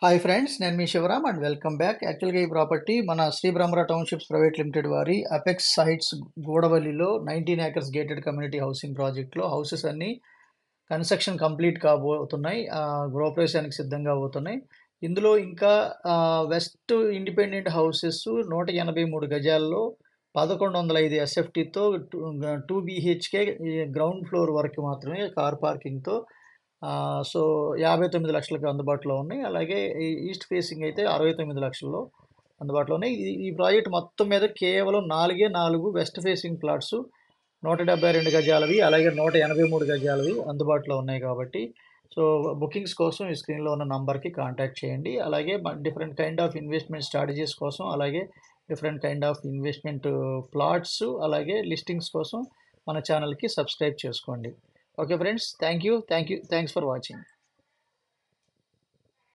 Hi friends, నేను మీ Shivaram and welcome back. యాక్చువల్గా ఈ ప్రాపర్టీ మన Shri Brahmara townships private limited వారి అపెక్స్ సైట్స్ గూడవల్లిలో 19 ఏకర్స్ గేటెడ్ కమ్యూనిటీ హౌసింగ్ ప్రాజెక్ట్లో హౌసెస్ అన్ని కన్స్ట్రక్షన్ కంప్లీట్ కాబోతున్నాయి. గృహప్రవేశానికి సిద్ధంగా అవుతున్నాయి. ఇందులో ఇంకా వెస్ట్ ఇండిపెండెంట్ హౌసెస్ 183 గజాల్లో 1105 ఎస్ఎఫ్టీతో 2 BHK గ్రౌండ్ ఫ్లోర్ వరకు మాత్రమే కార్ పార్కింగ్తో సో 59 లక్షలకు అందుబాటులో ఉన్నాయి. అలాగే ఈ ఈస్ట్ ఫేసింగ్ అయితే 69 లక్షల్లో అందుబాటులో ఉన్నాయి. ఈ ప్రాజెక్ట్ మొత్తం మీద కేవలం 4 వెస్ట్ ఫేసింగ్ ప్లాట్స్ 172 గజాలవి, అలాగే 183 గజాలవి అందుబాటులో ఉన్నాయి కాబట్టి సో బుకింగ్స్ కోసం ఈ స్క్రీన్లో ఉన్న నంబర్కి కాంటాక్ట్ చేయండి. అలాగే different kind of investment strategies కోసం, అలాగే different kind of investment plots, అలాగే లిస్టింగ్స్ కోసం మన ఛానల్కి సబ్స్క్రైబ్ చేసుకోండి. Okay friends, thank you, thanks for watching.